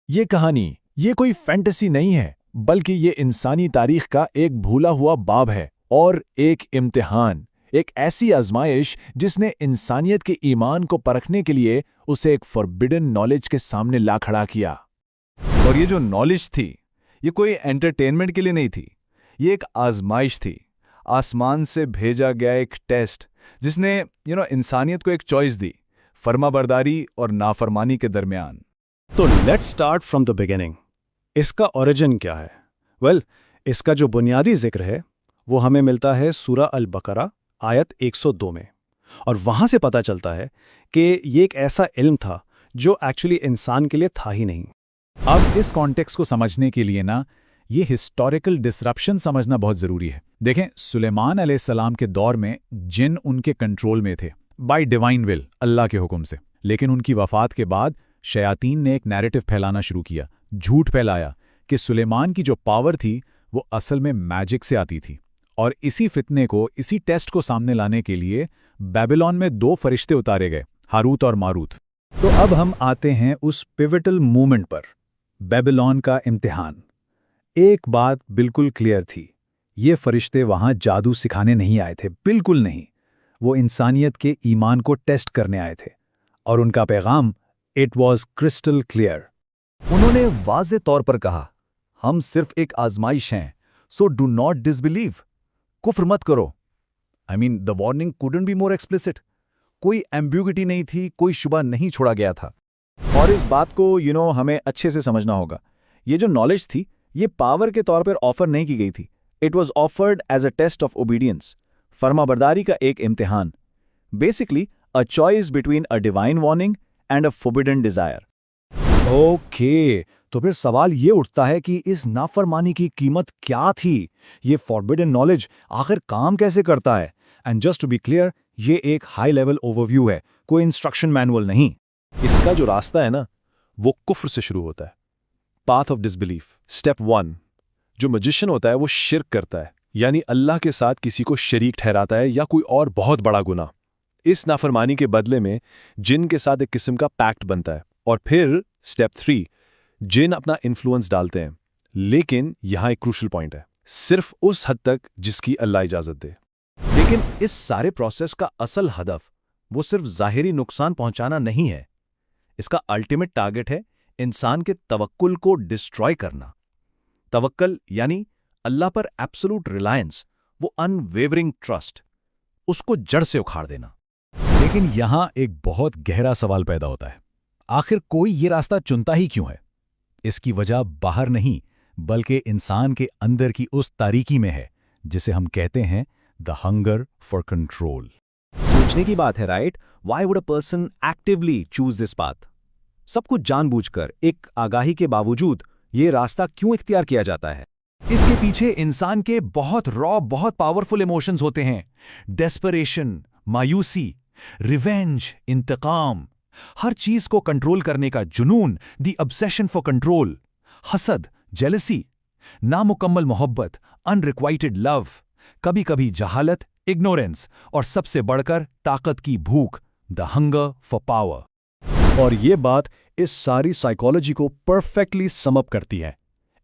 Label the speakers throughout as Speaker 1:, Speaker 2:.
Speaker 1: ये कहानी, ये कोई फैंटेसी नहीं है, बल्कि ये इंसानी तारीख का एक भूला हुआ बाब है और एक इम्तिहान, एक ऐसी आजमाइश जिसने इंसानियत के ईमान को परखने के लिए उसे एक फॉरबिडन नॉलेज के सामने ला खड़ा किया।
Speaker 2: और ये जो नॉलेज थी, ये कोई एंटरटेनमेंट के लिए नहीं थी, ये एक आजमाइश थी। आसमान से भेजा गया एक टेस्ट जिसने इंसानियत को एक चॉइस दी, फर्माबरदारी और नाफरमानी के दरमियान।
Speaker 3: तो let's start from the beginning. इसका ओरिजिन क्या है? वेल, इसका जो बुनियादी जिक्र है वो हमें मिलता है सूरा अल बकरा आयत 102 में, और वहां से पता चलता है कि ये एक ऐसा इल्म था जो एक्चुअली इंसान के लिए था ही नहीं।
Speaker 1: अब इस कॉन्टेक्स्ट को समझने के लिए ये हिस्टोरिकल डिसरप्शन समझना बहुत ज़रूरी है। देखें, सुलेमान अलैहिस्सलाम के दौर में जिन उनके कंट्रोल में थे बाय डिवाइन विल, अल्लाह के हुक्म से। लेकिन उनकी वफ़ात के बाद शयातीन ने एक नैरेटिव फैलाना शुरू किया, झूठ फैलाया कि सुलेमान की जो पावर थी वो असल में मैजिक से आती थी। और इसी फितने को, इसी टेस्ट को सामने लाने के लिए बेबीलोन में 2 फरिश्ते उतारे गए, हारूत और मारूत।
Speaker 3: तो अब हम आते हैं उस पिवटल मोमेंट पर, बेबीलोन का इम्तिहान। एक बात बिल्कुल क्लियर थी, ये फरिश्ते वहां जादू सिखाने नहीं आए थे, बिल्कुल नहीं। वो इंसानियत के ईमान को टेस्ट करने आए थे, और उनका पैगाम इट वॉज क्रिस्टल क्लियर।
Speaker 2: उन्होंने वाज़े तौर पर कहा, हम सिर्फ एक आजमाइश हैं, सो डू नॉट डिसबिलीव, कुफ्र मत करो। I mean the warning couldn't be more explicit. कोई एम्बिग्युइटी नहीं थी, कोई शुबा नहीं छोड़ा गया था।
Speaker 1: और इस बात को हमें अच्छे से समझना होगा। ये जो नॉलेज थी, ये पावर के तौर पर ऑफर नहीं की गई थी। It was offered as a test of obedience, फर्माबरदारी का एक इम्तिहान। Basically a choice between a divine warning and a forbidden desire.
Speaker 3: Okay, तो फिर सवाल ये उठता है कि इस नाफरमानी की कीमत क्या थी? ये फॉरबिडन नॉलेज आखिर काम कैसे करता है? And just to be clear, ये एक हाई लेवल ओवरव्यू है, कोई इंस्ट्रक्शन मैनुअल नहीं।
Speaker 4: इसका जो रास्ता है वो कुफ्र से शुरू होता है। Path of disbelief, step 1। जो मैजिशियन होता है वो शिर्क करता है, यानी अल्लाह के साथ किसी को शरीक ठहराता है या कोई और बहुत बड़ा गुनाह। इस नाफरमानी के बदले में जिन के साथ एक किस्म का पैक्ट बनता है। और फिर स्टेप 3, जिन अपना इन्फ्लुएंस डालते हैं, लेकिन यहां एक क्रूशल पॉइंट है, सिर्फ उस हद तक जिसकी अल्लाह इजाजत दे।
Speaker 2: लेकिन इस सारे प्रोसेस का असल हदफ वो सिर्फ ज़ाहिरी नुकसान पहुंचाना नहीं है। इसका अल्टीमेट टारगेट है इंसान के तवक्कुल को डिस्ट्रॉय करना। तवक्कल यानी अल्लाह पर एब्सोल्यूट रिलायंस, वो अनवेवरिंग ट्रस्ट, उसको जड़ से उखाड़ देना।
Speaker 1: लेकिन यहां एक बहुत गहरा सवाल पैदा होता है, आखिर कोई ये रास्ता चुनता ही क्यों है? इसकी वजह बाहर नहीं, बल्कि इंसान के अंदर की उस तारीकी में है जिसे हम कहते हैं द हंगर फॉर कंट्रोल।
Speaker 5: सोचने की बात है, right? Why would a person actively choose this path? सब कुछ जानबूझकर, एक आगाही के बावजूद ये रास्ता क्यों इख्तियार किया जाता है?
Speaker 1: इसके पीछे इंसान के बहुत रॉ, बहुत पावरफुल इमोशंस होते हैं। डेस्परेशन, मायूसी, रिवेंज, इंतकाम, हर चीज को कंट्रोल करने का जुनून, द ऑब्सेशन फॉर कंट्रोल, हसद, जेलसी, नामुकम्मल मोहब्बत, अनरिक्वाइटेड लव, कभी कभी जहालत, इग्नोरेंस, और सबसे बढ़कर ताकत की भूख, द हंगर फॉर पावर।
Speaker 3: और ये बात इस सारी साइकोलॉजी को परफेक्टली सम अप करती है।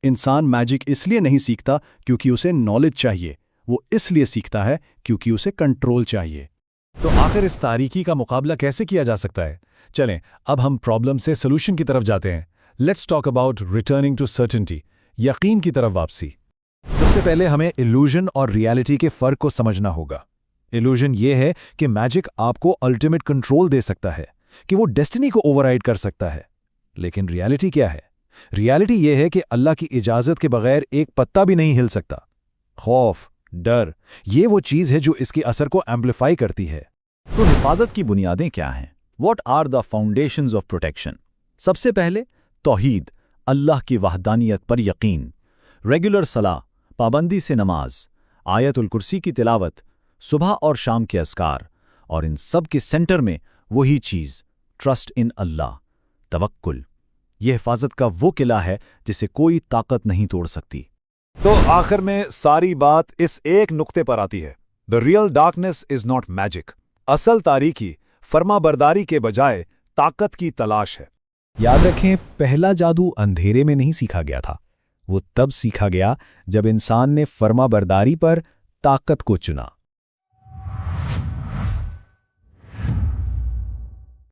Speaker 3: इंसान मैजिक इसलिए नहीं सीखता क्योंकि उसे नॉलेज चाहिए, वो इसलिए सीखता है क्योंकि उसे कंट्रोल चाहिए।
Speaker 1: तो आखिर इस तारीकी का मुकाबला कैसे किया जा सकता है? चलें, अब हम प्रॉब्लम से सोल्यूशन की तरफ जाते हैं। Let's talk about returning to certainty, यकीन की तरफ वापसी। सबसे पहले हमें इल्यूजन और रियलिटी के फर्क को समझना होगा। इल्यूजन ये है कि मैजिक आपको अल्टीमेट कंट्रोल दे सकता है, कि वो डेस्टिनी को ओवरराइड कर सकता है। लेकिन रियलिटी क्या है? रियलिटी ये है कि अल्लाह की इजाजत के बगैर एक पत्ता भी नहीं हिल सकता। खौफ, डर, ये वो चीज है जो इसके असर को एम्पलीफाई करती है।
Speaker 2: तो हिफाजत की बुनियादें क्या हैं? What are the foundations of protection? सबसे पहले तौहीद, अल्लाह की वहदानियत पर यकीन, रेगुलर सलाह, पाबंदी से नमाज, आयतुल कुर्सी की तिलावत, सुबह और शाम के अस्कार, और इन सब के सेंटर में वही चीज, ट्रस्ट इन अल्लाह, तवक्कुल। यह हिफाजत का वो किला है जिसे कोई ताकत नहीं तोड़ सकती।
Speaker 1: तो आखिर में सारी बात इस एक नुक्ते पर आती है, the real darkness is not magic. असल तारीकी फर्माबरदारी के बजाय ताकत की तलाश है।
Speaker 3: याद रखें, पहला जादू अंधेरे में नहीं सीखा गया था। वो तब सीखा गया जब इंसान ने फर्माबरदारी पर ताकत को चुना।